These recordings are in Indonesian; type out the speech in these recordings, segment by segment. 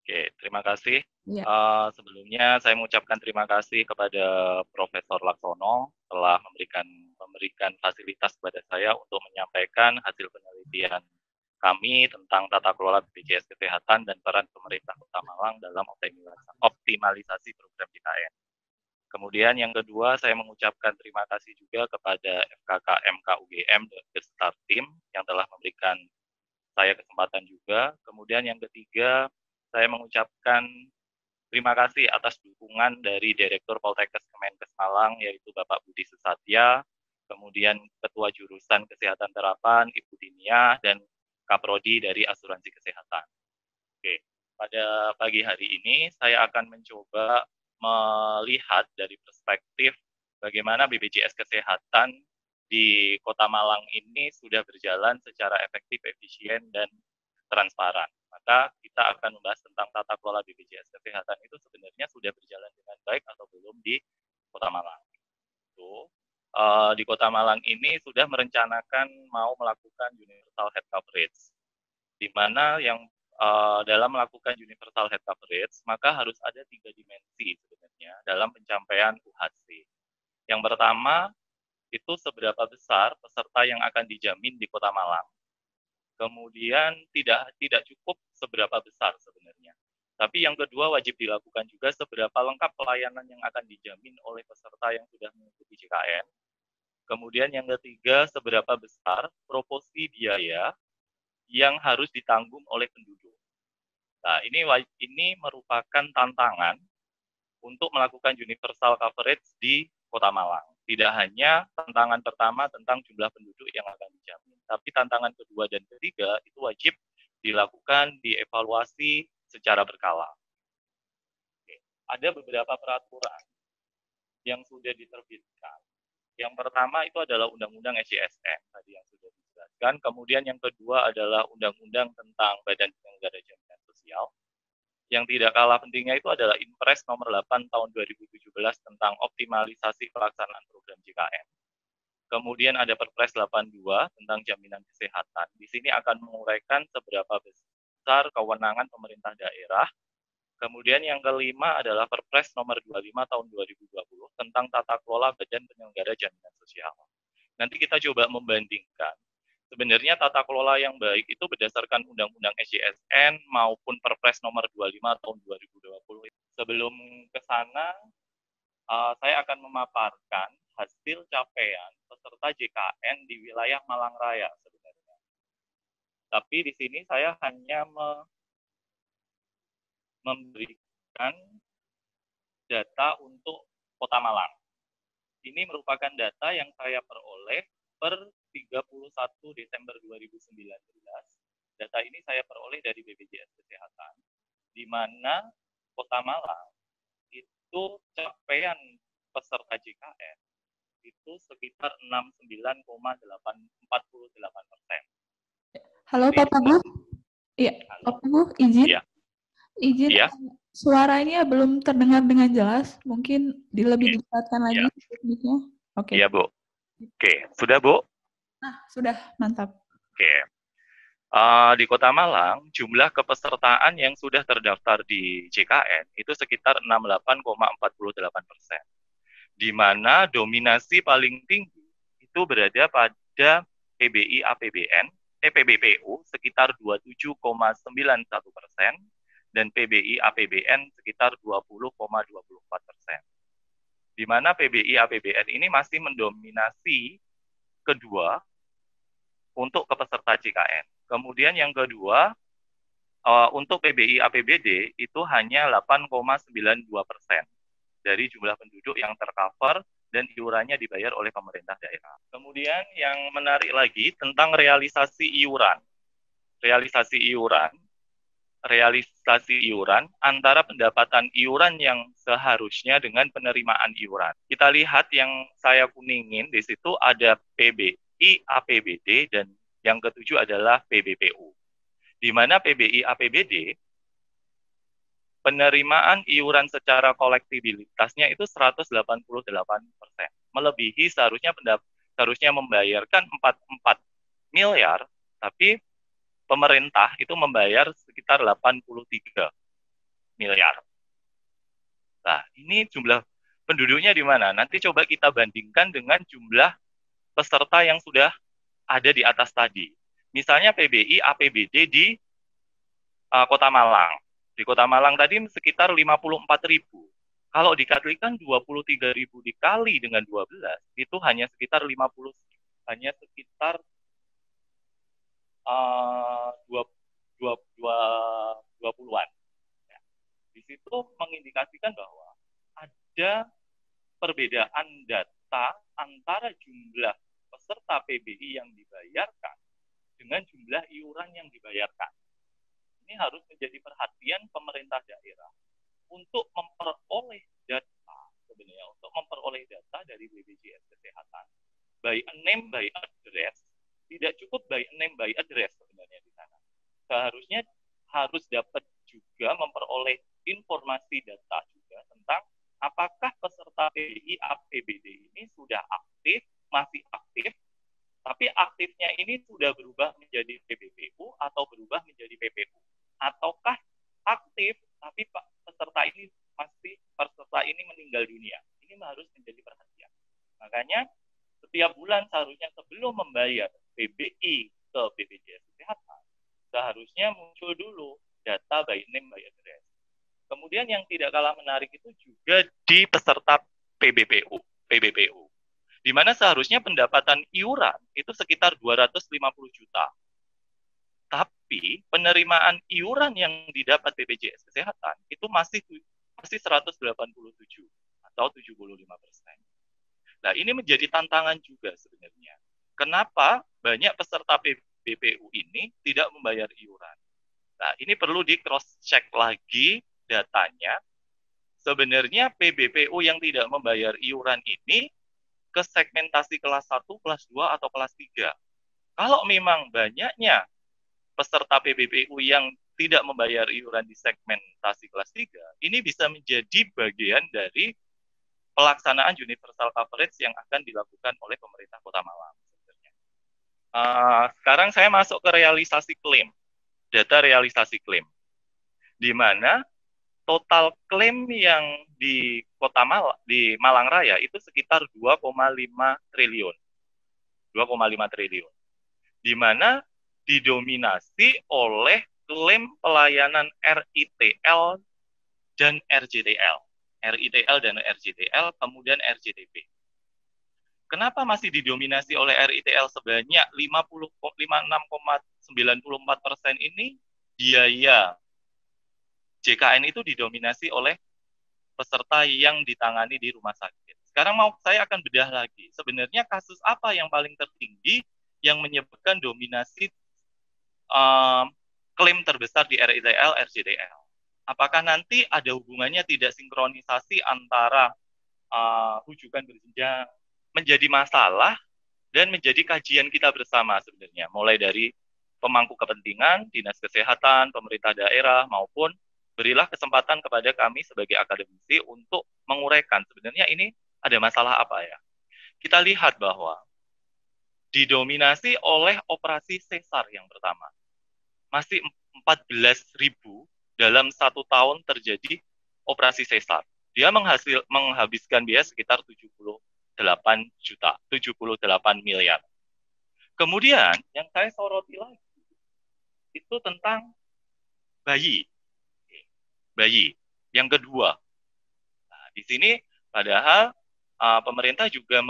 Oke, terima kasih. Ya. Sebelumnya saya mengucapkan terima kasih kepada Profesor Laksono telah memberikan fasilitas kepada saya untuk menyampaikan hasil penelitian kami tentang tata kelola BPJS Kesehatan dan peran pemerintah Kota Malang dalam optimalisasi program JKN. Kemudian yang kedua, saya mengucapkan terima kasih juga kepada FKKM KUGM beserta tim yang telah memberikan saya kesempatan juga. Kemudian yang ketiga, saya mengucapkan terima kasih atas dukungan dari Direktur Poltekkes Kemenkes Malang, yaitu Bapak Budi Susatya, kemudian Ketua Jurusan Kesehatan Terapan, Ibu Dinia, dan Kaprodi dari Asuransi Kesehatan. Oke, pada pagi hari ini saya akan mencoba melihat dari perspektif bagaimana BPJS Kesehatan di Kota Malang ini sudah berjalan secara efektif, efisien, dan transparan. Maka kita akan membahas tentang tata kelola BPJS Kesehatan itu sebenarnya sudah berjalan dengan baik atau belum di Kota Malang. Di Kota Malang ini sudah merencanakan mau melakukan universal health coverage, di mana yang dalam melakukan universal health coverage, maka harus ada 3 dimensi sebenarnya dalam pencapaian UHC. Yang pertama, itu seberapa besar peserta yang akan dijamin di Kota Malang. Kemudian tidak cukup seberapa besar sebenarnya. Tapi yang kedua wajib dilakukan juga seberapa lengkap pelayanan yang akan dijamin oleh peserta yang sudah mengikuti JKN. Kemudian yang ketiga, seberapa besar proporsi biaya yang harus ditanggung oleh penduduk. Nah, ini merupakan tantangan untuk melakukan universal coverage di Kota Malang. Tidak hanya tantangan pertama tentang jumlah penduduk yang akan dijamin, tapi tantangan kedua dan ketiga itu wajib dilakukan, dievaluasi secara berkala. Oke. Ada beberapa peraturan yang sudah diterbitkan. Yang pertama itu adalah Undang-Undang SJSN tadi yang sudah dijelaskan. Kemudian yang kedua adalah Undang-Undang tentang Badan Penyelenggara Jaminan Sosial. Yang tidak kalah pentingnya itu adalah Impres nomor 8 tahun 2017 tentang optimalisasi pelaksanaan program JKN. Kemudian ada Perpres 82 tentang jaminan kesehatan. Di sini akan menguraikan seberapa besar kewenangan pemerintah daerah. Kemudian yang kelima adalah Perpres nomor 25 tahun 2020 tentang tata kelola Badan Penyelenggara Jaminan Sosial. Nanti kita coba membandingkan. Sebenarnya tata kelola yang baik itu berdasarkan Undang-Undang SJSN maupun Perpres nomor 25 tahun 2020. Sebelum ke sana, saya akan memaparkan hasil capaian peserta JKN di wilayah Malang Raya sebenarnya. Tapi di sini saya hanya memberikan data untuk Kota Malang. Ini merupakan data yang saya peroleh per 31 Desember 2019. Data ini saya peroleh dari BPJS Kesehatan, di mana Kota Malang itu capaian peserta JKN itu sekitar 69,48%. Halo Pak Teguh. Iya, Pak Teguh izin. Iya. Izin. Iya. Suaranya belum terdengar dengan jelas. Mungkin lebih didekatkan lagi tekniknya. Oke. Iya, Bu. Oke, sudah, Bu? Nah, sudah, mantap. Oke. Di Kota Malang, jumlah kepesertaan yang sudah terdaftar di JKN itu sekitar 68,48%. Di mana dominasi paling tinggi itu berada pada PBI APBN, PBPU sekitar 27,91% dan PBI APBN sekitar 20,24%. Di mana PBI APBN ini masih mendominasi kedua untuk kepeserta JKN. Kemudian yang kedua, untuk PBI APBD itu hanya 8,92% dari jumlah penduduk yang tercover dan iurannya dibayar oleh pemerintah daerah. Kemudian yang menarik lagi tentang realisasi iuran. Realisasi iuran antara pendapatan iuran yang seharusnya dengan penerimaan iuran. Kita lihat yang saya kuningin di situ ada PBI APBD dan yang ketujuh adalah PBPU. Di mana PBI APBD penerimaan iuran secara kolektibilitasnya itu 188%. Melebihi seharusnya membayarkan 44 miliar, tapi pemerintah itu membayar sekitar 83. miliar. Nah, ini jumlah penduduknya di mana? Nanti coba kita bandingkan dengan jumlah peserta yang sudah ada di atas tadi. Misalnya PBI, APBD di Kota Malang. Di Kota Malang tadi sekitar 54.000. Kalau dikalikan 23.000 dikali dengan 12, itu hanya sekitar 50, hanya sekitar 20-an. Ya. Di situ mengindikasikan bahwa ada perbedaan data antara jumlah peserta PBI yang dibayarkan dengan jumlah iuran yang dibayarkan. Ini harus menjadi perhatian pemerintah daerah untuk memperoleh data, sebenarnya untuk memperoleh data dari BPJS Kesehatan. By name, by address, tidak cukup by name, by address sebenarnya di sana. Seharusnya harus dapat juga memperoleh informasi data juga tentang apakah peserta PBI APBD ini sudah aktif, masih aktif, tapi aktifnya ini sudah berubah menjadi PBPU atau berubah menjadi PPU, ataukah aktif tapi peserta ini meninggal dunia. Ini harus menjadi perhatian. Makanya setiap bulan seharusnya sebelum membayar PBI ke BPJS Kesehatan, seharusnya muncul dulu data by name by address. Kemudian yang tidak kalah menarik itu juga di peserta PBPU, di mana seharusnya pendapatan iuran itu sekitar 250 juta. Tapi penerimaan iuran yang didapat BPJS Kesehatan itu masih 187 atau 75%. Nah, ini menjadi tantangan juga sebenarnya. Kenapa banyak peserta PBPU ini tidak membayar iuran? Nah, ini perlu di cross-check lagi datanya. Sebenarnya PBPU yang tidak membayar iuran ini ke segmentasi kelas 1, kelas 2, atau kelas 3. Kalau memang banyaknya peserta PBPU yang tidak membayar iuran di segmentasi kelas 3, ini bisa menjadi bagian dari pelaksanaan universal coverage yang akan dilakukan oleh pemerintah Kota Malang. Sekarang saya masuk ke realisasi klaim, data realisasi klaim, di mana total klaim yang di Kota Malang, di Malang Raya itu sekitar 2,5 triliun. 2,5 triliun. Di mana didominasi oleh klaim pelayanan RITL dan RJTL. RITL dan RJTL, kemudian RJTP. Kenapa masih didominasi oleh RITL sebanyak 56,94% ini? Biaya JKN itu didominasi oleh peserta yang ditangani di rumah sakit. Sekarang saya akan bedah lagi. Sebenarnya kasus apa yang paling tertinggi yang menyebabkan dominasi klaim terbesar di RITL, RJTL? Apakah nanti ada hubungannya tidak sinkronisasi antara rujukan berjenjang menjadi masalah dan menjadi kajian kita bersama sebenarnya, mulai dari pemangku kepentingan, dinas kesehatan, pemerintah daerah, maupun berilah kesempatan kepada kami sebagai akademisi untuk menguraikan sebenarnya ini ada masalah apa ya. Kita lihat bahwa didominasi oleh operasi sesar yang pertama. Masih 14.000 dalam 1 tahun terjadi operasi sesar. Dia menghabiskan biaya sekitar 78 miliar. Kemudian yang saya soroti lagi itu tentang bayi. Yang kedua, nah, di sini padahal pemerintah juga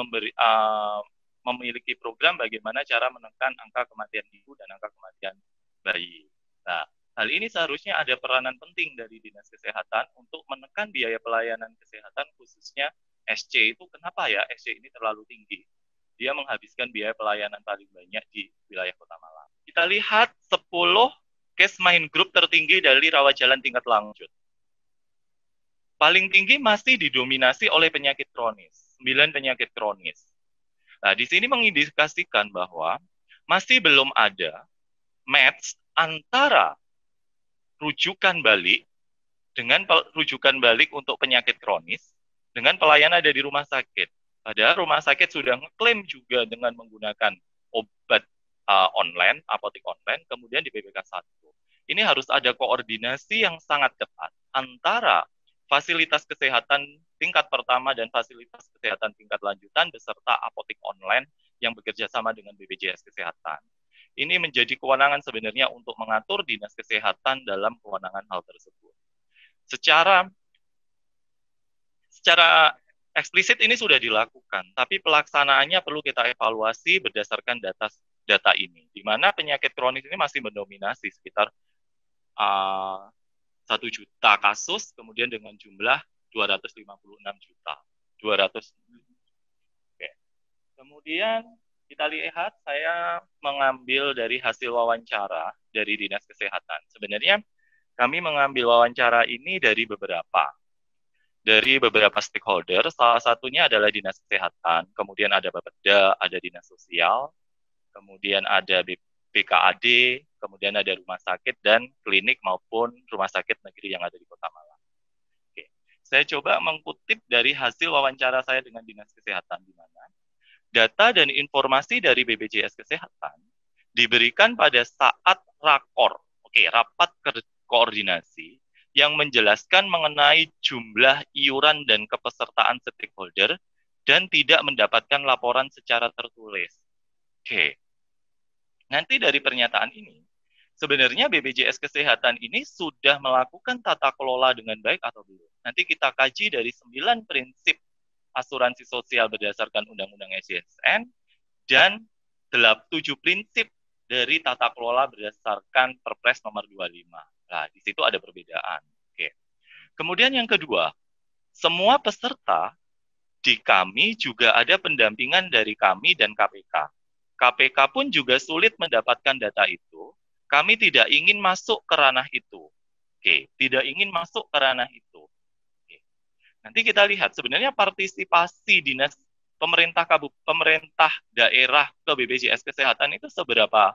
memiliki program bagaimana cara menekan angka kematian ibu dan angka kematian bayi. Nah, hal ini seharusnya ada peranan penting dari Dinas Kesehatan untuk menekan biaya pelayanan kesehatan, khususnya SC itu. Kenapa ya SC ini terlalu tinggi? Dia menghabiskan biaya pelayanan paling banyak di wilayah Kota Malang. Kita lihat 10 case main group tertinggi dari rawat jalan tingkat lanjut. Paling tinggi masih didominasi oleh penyakit kronis, 9 penyakit kronis. Nah, di sini mengindikasikan bahwa masih belum ada match antara rujukan balik dengan rujukan balik untuk penyakit kronis dengan pelayanan ada di rumah sakit. Padahal rumah sakit sudah ngeklaim juga dengan menggunakan obat online, apotek online, kemudian di PPK 1. Ini harus ada koordinasi yang sangat ketat antara fasilitas kesehatan tingkat pertama dan fasilitas kesehatan tingkat lanjutan beserta apotek online yang bekerja sama dengan BPJS Kesehatan. Ini menjadi kewenangan sebenarnya untuk mengatur Dinas Kesehatan dalam kewenangan hal tersebut. Secara eksplisit ini sudah dilakukan, tapi pelaksanaannya perlu kita evaluasi berdasarkan data ini, di mana penyakit kronis ini masih mendominasi sekitar 1 juta kasus, kemudian dengan jumlah 256 juta. 200. Oke. Kemudian kita lihat, saya mengambil dari hasil wawancara dari Dinas Kesehatan. Sebenarnya kami mengambil wawancara ini dari beberapa stakeholder. Salah satunya adalah Dinas Kesehatan, kemudian ada Bapeda, ada Dinas Sosial, kemudian ada BKAD, kemudian ada rumah sakit dan klinik maupun rumah sakit negeri yang ada di Kota Malang. Oke. Saya coba mengutip dari hasil wawancara saya dengan Dinas Kesehatan, di mana data dan informasi dari BPJS Kesehatan diberikan pada saat rakor, rapat koordinasi, yang menjelaskan mengenai jumlah iuran dan kepesertaan stakeholder dan tidak mendapatkan laporan secara tertulis. Oke. Nanti dari pernyataan ini, sebenarnya BPJS Kesehatan ini sudah melakukan tata kelola dengan baik atau belum? Nanti kita kaji dari 9 prinsip asuransi sosial berdasarkan Undang-Undang SJSN dan 7 prinsip dari tata kelola berdasarkan Perpres nomor 25. Nah, di situ ada perbedaan. Oke. Kemudian yang kedua, semua peserta di kami juga ada pendampingan dari kami dan KPK. KPK pun juga sulit mendapatkan data itu. Kami tidak ingin masuk ke ranah itu. Oke, tidak ingin masuk ke ranah itu. Oke. Nanti kita lihat sebenarnya partisipasi dinas pemerintah daerah ke BPJS Kesehatan itu seberapa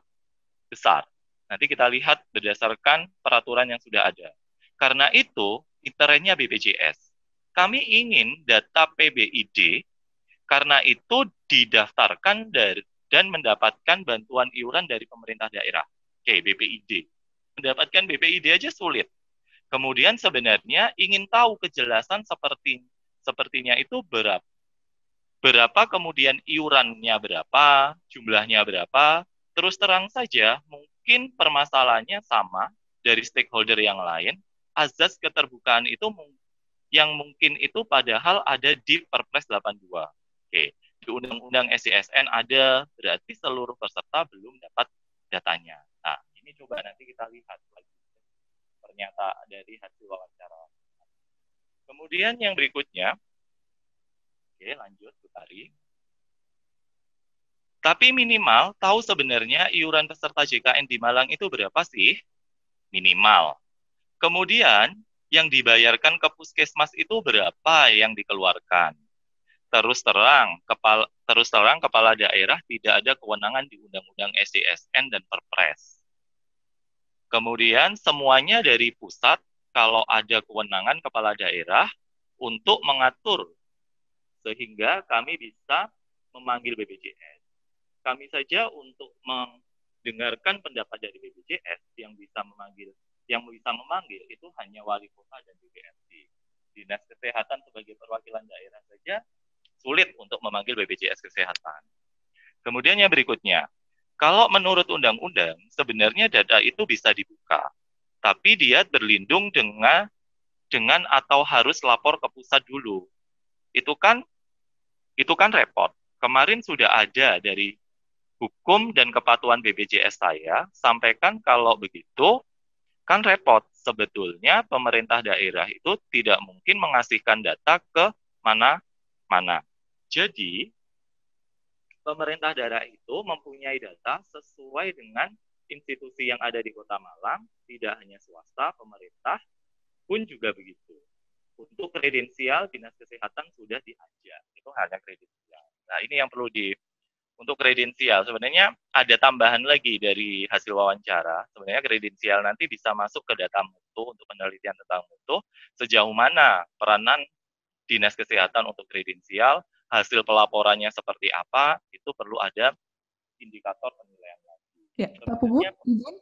besar. Nanti kita lihat berdasarkan peraturan yang sudah ada. Karena itu, internetnya BPJS. Kami ingin data PBID, karena itu didaftarkan dan mendapatkan bantuan iuran dari pemerintah daerah. Oke, BPID. Mendapatkan BPID aja sulit. Kemudian sebenarnya ingin tahu kejelasan sepertinya itu berapa kemudian iurannya berapa, jumlahnya berapa. Terus terang saja, mungkin permasalahannya sama dari stakeholder yang lain. Azas keterbukaan itu yang mungkin itu padahal ada di Perpres 82. Oke, di Undang-Undang SJSN ada, berarti seluruh peserta belum dapat datanya. Nah, ini coba nanti kita lihat lagi pernyataan dari hasil wawancara. Kemudian yang berikutnya, oke lanjut Bu Tari. Tapi minimal tahu sebenarnya iuran peserta JKN di Malang itu berapa sih? Minimal. Kemudian yang dibayarkan ke puskesmas itu berapa yang dikeluarkan? Terus terang kepala daerah tidak ada kewenangan di Undang-Undang SJSN dan Perpres. Kemudian semuanya dari pusat, kalau ada kewenangan kepala daerah untuk mengatur sehingga kami bisa memanggil BPJS. Kami saja untuk mendengarkan pendapat dari BPJS yang bisa memanggil itu hanya wali kota dan DPRD. Dinas Kesehatan sebagai perwakilan daerah saja sulit untuk memanggil BPJS Kesehatan. Kemudian yang berikutnya, kalau menurut undang-undang sebenarnya data itu bisa dibuka, tapi dia berlindung dengan atau harus lapor ke pusat dulu. Itu kan repot. Kemarin sudah ada dari hukum dan kepatuhan BPJS saya sampaikan kalau begitu kan repot. Sebetulnya pemerintah daerah itu tidak mungkin mengasihkan data ke mana-mana. Jadi pemerintah daerah itu mempunyai data sesuai dengan institusi yang ada di Kota Malang, tidak hanya swasta, pemerintah pun juga begitu. Untuk kredensial Dinas Kesehatan sudah diajak, itu hanya kredensial. Nah, ini yang perlu untuk kredensial. Sebenarnya ada tambahan lagi dari hasil wawancara. Sebenarnya kredensial nanti bisa masuk ke data mutu untuk penelitian tentang mutu. Sejauh mana peranan Dinas Kesehatan untuk kredensial, hasil pelaporannya seperti apa, itu perlu ada indikator penilaian lagi. Ya, Pak Pugu, izin.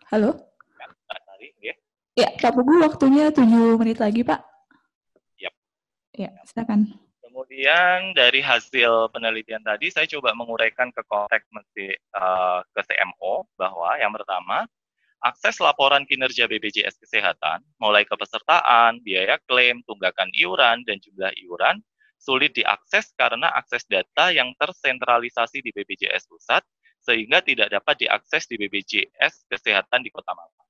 Halo. Ya, Tari, ya. Ya, Pak Pugu, waktunya 7 menit lagi, Pak. Yap. Ya, silakan. Kemudian dari hasil penelitian tadi, saya coba menguraikan ke konteks ke CMO bahwa yang pertama, akses laporan kinerja BPJS Kesehatan, mulai kepesertaan, biaya klaim, tunggakan iuran, dan jumlah iuran, sulit diakses karena akses data yang tersentralisasi di BPJS Pusat, sehingga tidak dapat diakses di BPJS Kesehatan di Kota Malang.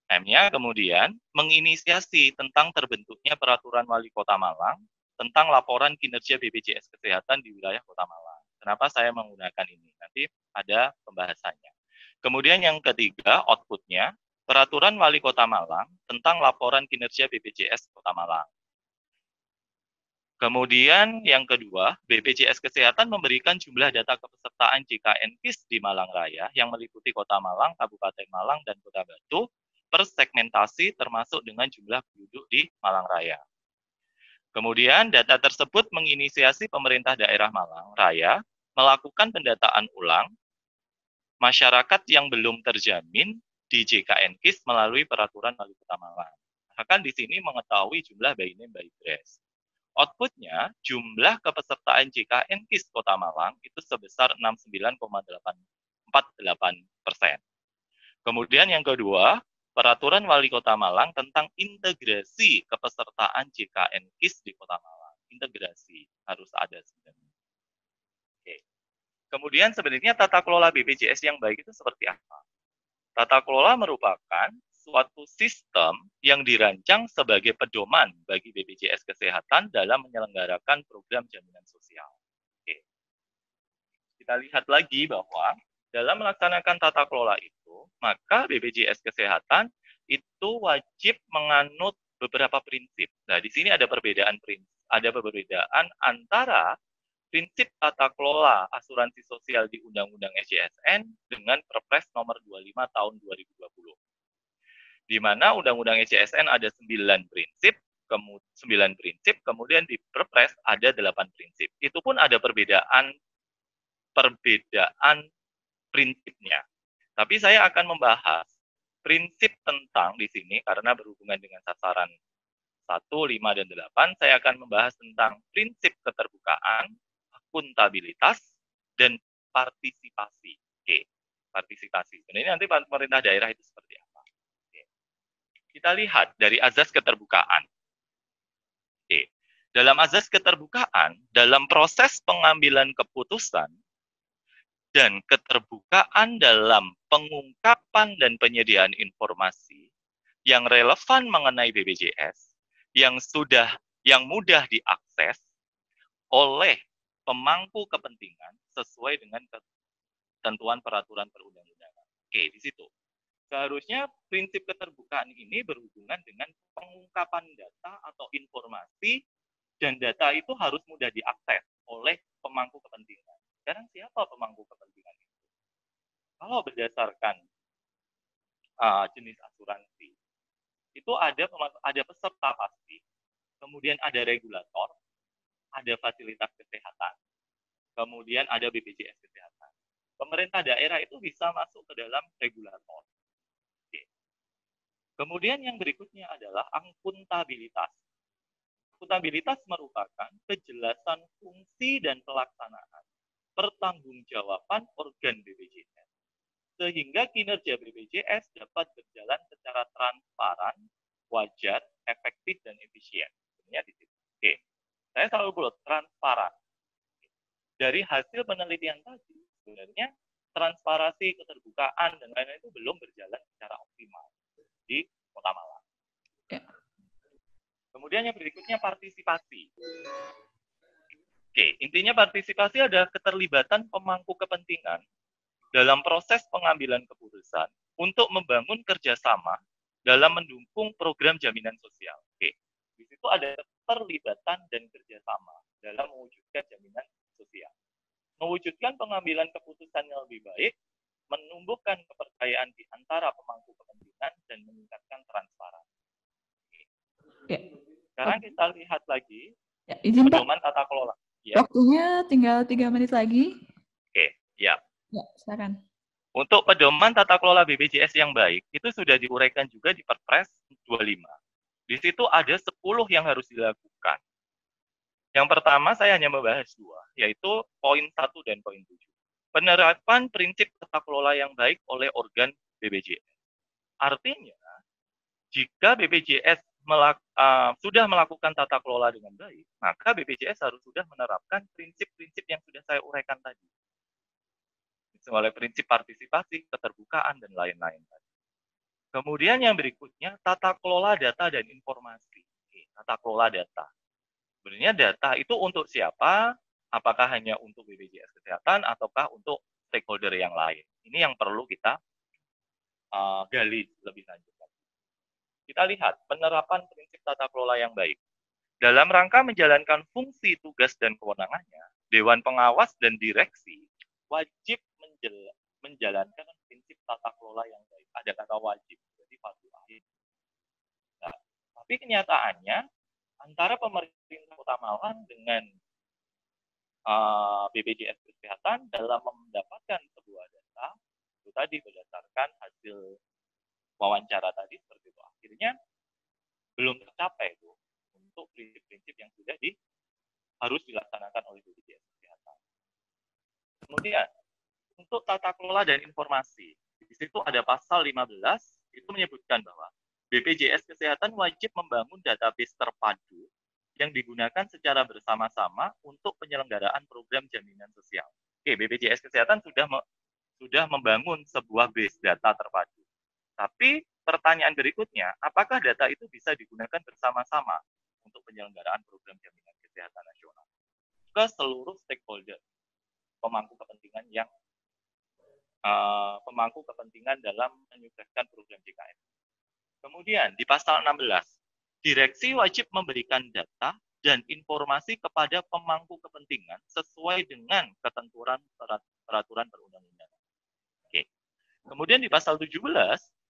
M-nya kemudian menginisiasi tentang terbentuknya peraturan wali Kota Malang tentang laporan kinerja BPJS Kesehatan di wilayah Kota Malang. Kenapa saya menggunakan ini? Nanti ada pembahasannya. Kemudian yang ketiga, outputnya, peraturan wali Kota Malang tentang laporan kinerja BPJS Kota Malang. Kemudian yang kedua, BPJS Kesehatan memberikan jumlah data kepesertaan JKN-KIS di Malang Raya yang meliputi Kota Malang, Kabupaten Malang, dan Kota Batu per segmentasi termasuk dengan jumlah penduduk di Malang Raya. Kemudian data tersebut menginisiasi pemerintah daerah Malang Raya melakukan pendataan ulang masyarakat yang belum terjamin di JKN-KIS melalui peraturan wali Kota Malang. Akan di sini mengetahui jumlah by name by address. Outputnya, jumlah kepesertaan JKN-KIS Kota Malang itu sebesar 69,48%. Kemudian yang kedua, Peraturan Wali Kota Malang tentang integrasi kepesertaan JKN-KIS di Kota Malang. Integrasi harus ada sebenarnya. Oke. Kemudian sebenarnya tata kelola BPJS yang baik itu seperti apa? Tata kelola merupakan suatu sistem yang dirancang sebagai pedoman bagi BPJS Kesehatan dalam menyelenggarakan program jaminan sosial. Oke. Kita lihat lagi bahwa dalam melaksanakan tata kelola itu, maka BPJS Kesehatan itu wajib menganut beberapa prinsip. Nah, di sini ada perbedaan antara prinsip tata kelola asuransi sosial di Undang-Undang SJSN dengan Perpres nomor 25 tahun 2020. Di mana Undang-Undang SJSN ada 9 prinsip, kemudian di Perpres ada 8 prinsip. Itu pun ada perbedaan prinsipnya. Tapi saya akan membahas prinsip tentang di sini karena berhubungan dengan sasaran 1, 5, dan 8, saya akan membahas tentang prinsip keterbukaan, akuntabilitas, dan partisipasi. Oke, partisipasi. Sebenarnya nanti pemerintah daerah itu seperti apa? Oke. Kita lihat dari azas keterbukaan. Oke. Dalam azas keterbukaan, dalam proses pengambilan keputusan dan keterbukaan dalam pengungkapan dan penyediaan informasi yang relevan mengenai BPJS, yang mudah diakses oleh pemangku kepentingan sesuai dengan ketentuan peraturan perundang-undangan. Oke, di situ. Seharusnya prinsip keterbukaan ini berhubungan dengan pengungkapan data atau informasi, dan data itu harus mudah diakses oleh pemangku kepentingan. Sekarang siapa pemangku kepentingan itu? Kalau berdasarkan jenis asuransi, itu ada peserta pasti, kemudian ada regulator, ada fasilitas kesehatan, kemudian ada BPJS Kesehatan. Pemerintah daerah itu bisa masuk ke dalam regulator. Oke. Kemudian yang berikutnya adalah akuntabilitas. Akuntabilitas merupakan kejelasan fungsi dan pelaksanaan pertanggungjawaban organ BPJS, sehingga kinerja BPJS dapat berjalan secara transparan, wajar, efektif, dan efisien. Sebenarnya di situ. Oke, saya selalu buat transparan. Dari hasil penelitian tadi, sebenarnya transparansi, keterbukaan, dan lain-lain itu belum berjalan secara optimal di Kota Malang. Ya. Kemudian yang berikutnya partisipasi. Oke, intinya partisipasi adalah keterlibatan pemangku kepentingan dalam proses pengambilan keputusan untuk membangun kerjasama dalam mendukung program jaminan sosial. Oke, di situ ada keterlibatan dan kerjasama dalam mewujudkan jaminan sosial. Mewujudkan pengambilan keputusan yang lebih baik, menumbuhkan kepercayaan di antara pemangku kepentingan, dan meningkatkan transparansi. Ya. Sekarang kita lihat lagi ya, izin, pedoman tata kelola. Ya. Waktunya tinggal 3 menit lagi. Oke, ya. Ya, silakan. Untuk pedoman tata kelola BPJS yang baik, itu sudah diuraikan juga di Perpres 25. Di situ ada 10 yang harus dilakukan. Yang pertama saya hanya membahas 2, yaitu poin 1 dan poin 7. Penerapan prinsip tata kelola yang baik oleh organ BPJS. Artinya, jika BPJS sudah melakukan tata kelola dengan baik, maka BPJS harus sudah menerapkan prinsip-prinsip yang sudah saya uraikan tadi. Oleh prinsip partisipasi, keterbukaan, dan lain-lain. Kemudian yang berikutnya, tata kelola data dan informasi. Tata kelola data. Sebenarnya data itu untuk siapa? Apakah hanya untuk BPJS Kesehatan ataukah untuk stakeholder yang lain? Ini yang perlu kita gali lebih lanjut. Kita lihat penerapan prinsip tata kelola yang baik. Dalam rangka menjalankan fungsi, tugas, dan kewenangannya, Dewan Pengawas dan Direksi wajib menjalankan prinsip tata kelola yang baik. Ada kata wajib, jadi patuh. Nah, tapi kenyataannya antara pemerintah Kota Malang dengan BPJS Kesehatan dalam mendapatkan sebuah data itu tadi berdasarkan hasil wawancara tadi seperti itu, akhirnya belum tercapai itu untuk prinsip-prinsip yang sudah harus dilaksanakan oleh BPJS Kesehatan. Kemudian untuk tata kelola dan informasi, di situ ada pasal 15 itu menyebutkan bahwa BPJS Kesehatan wajib membangun database terpadu yang digunakan secara bersama-sama untuk penyelenggaraan program jaminan sosial. Oke, BPJS Kesehatan sudah membangun sebuah base data terpadu. Tapi pertanyaan berikutnya, apakah data itu bisa digunakan bersama-sama untuk penyelenggaraan program jaminan kesehatan nasional ke seluruh stakeholder, pemangku kepentingan dalam menyukseskan program JKN. Kemudian di pasal 16, direksi wajib memberikan data dan informasi kepada pemangku kepentingan sesuai dengan ketentuan peraturan perundang-undangan. Oke. Kemudian di pasal 17,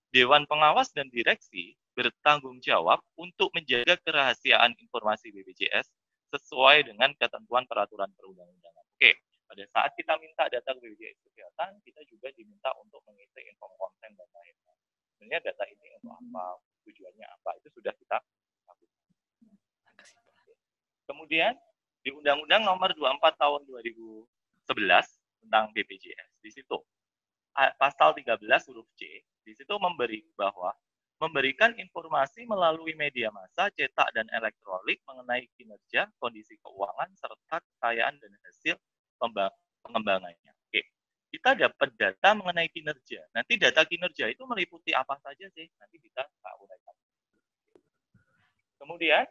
Dewan Pengawas dan Direksi bertanggung jawab untuk menjaga kerahasiaan informasi BPJS sesuai dengan ketentuan peraturan perundang-undangan. Oke, pada saat kita minta data ke BPJS Kesehatan, kita juga diminta untuk mengisi info konten dan lain-lain. Sebenarnya data ini untuk apa, tujuannya apa, itu sudah kita lakukan. Kemudian di Undang-Undang Nomor 24 Tahun 2011 tentang BPJS, di situ pasal 13 huruf C, di situ memberikan informasi melalui media massa, cetak, dan elektronik mengenai kinerja, kondisi keuangan, serta kekayaan dan hasil pengembangannya. Oke, kita dapat data mengenai kinerja. Nanti data kinerja itu meliputi apa saja sih? Nanti kita uraikan. Kemudian,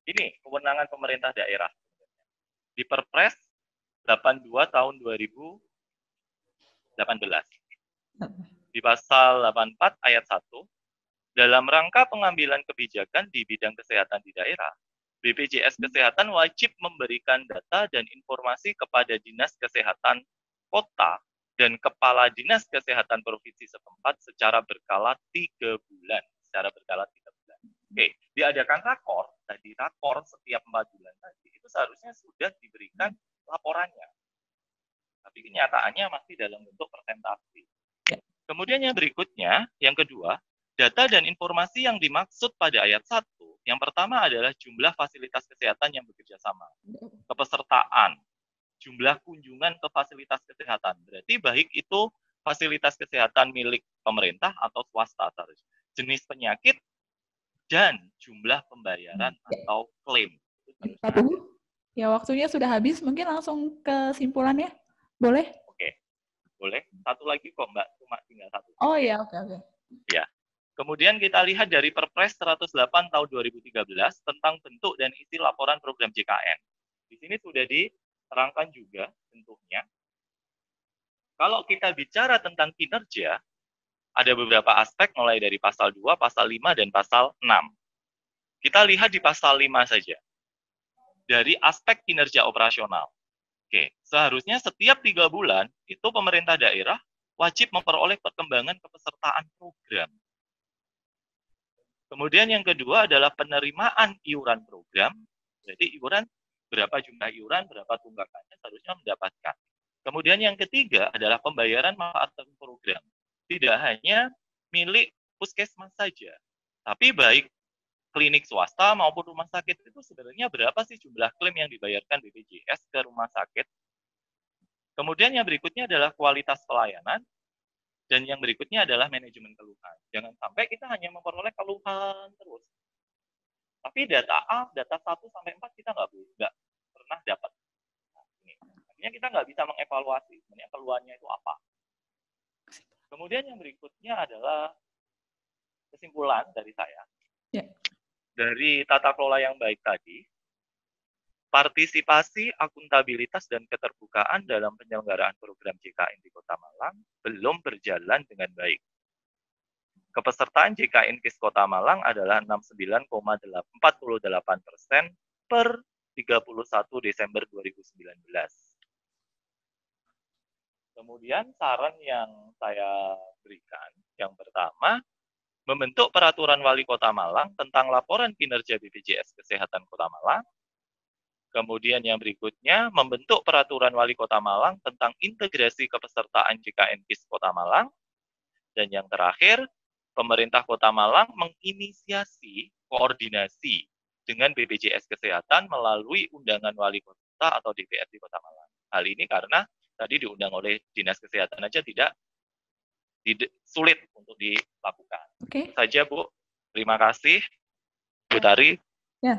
ini kewenangan pemerintah daerah. Di Perpres 82 tahun 2018. Di pasal 84 ayat 1, dalam rangka pengambilan kebijakan di bidang kesehatan di daerah, BPJS Kesehatan wajib memberikan data dan informasi kepada Dinas Kesehatan Kota dan Kepala Dinas Kesehatan Provinsi setempat secara berkala 3 bulan. Oke, diadakan rakor setiap 4 bulan tadi, itu seharusnya sudah diberikan laporannya. Tapi kenyataannya masih dalam bentuk persentase. Kemudian yang berikutnya, yang kedua, data dan informasi yang dimaksud pada ayat 1, yang pertama adalah jumlah fasilitas kesehatan yang bekerja sama, kepesertaan, jumlah kunjungan ke fasilitas kesehatan. Berarti baik itu fasilitas kesehatan milik pemerintah atau swasta, jenis penyakit, dan jumlah pembayaran atau klaim. Ya, waktunya sudah habis. Mungkin langsung ke kesimpulannya. Boleh? Oke. Boleh. Satu lagi kok, Mbak. Cuma tinggal satu. Oh iya, oke. Ya. Kemudian kita lihat dari Perpres 108 tahun 2013 tentang bentuk dan isi laporan program JKN. Di sini sudah diterangkan juga bentuknya. Kalau kita bicara tentang kinerja, ada beberapa aspek mulai dari pasal 2, pasal 5, dan pasal 6. Kita lihat di pasal 5 saja. Dari aspek kinerja operasional. Oke, seharusnya setiap 3 bulan itu pemerintah daerah wajib memperoleh perkembangan kepesertaan program. Kemudian yang kedua adalah penerimaan iuran program. Jadi iuran, berapa jumlah iuran, berapa tunggakannya seharusnya mendapatkan. Kemudian yang ketiga adalah pembayaran manfaat program. Tidak hanya milik puskesmas saja, tapi baik klinik swasta maupun rumah sakit itu sebenarnya berapa sih jumlah klaim yang dibayarkan BPJS ke rumah sakit. Kemudian yang berikutnya adalah kualitas pelayanan, dan yang berikutnya adalah manajemen keluhan. Jangan sampai kita hanya memperoleh keluhan terus. Tapi data A, data 1 sampai 4 kita nggak pernah dapat. Nah, ini. Artinya kita nggak bisa mengevaluasi sebenarnya keluhannya itu apa. Kemudian yang berikutnya adalah kesimpulan dari saya. Ya. Dari tata kelola yang baik tadi, partisipasi, akuntabilitas, dan keterbukaan dalam penyelenggaraan program JKN di Kota Malang belum berjalan dengan baik. Kepesertaan JKN KIS Kota Malang adalah 69,48% per 31 Desember 2019. Kemudian saran yang saya berikan, yang pertama, membentuk peraturan wali Kota Malang tentang laporan kinerja BPJS Kesehatan Kota Malang. Kemudian yang berikutnya, membentuk peraturan wali Kota Malang tentang integrasi kepesertaan JKN KIS Kota Malang. Dan yang terakhir, pemerintah Kota Malang menginisiasi koordinasi dengan BPJS Kesehatan melalui undangan wali kota atau DPRD Kota Malang. Hal ini karena tadi diundang oleh Dinas Kesehatan aja tidak sulit untuk dilakukan. Oke. Saja Bu, terima kasih Bu Tari. Ya.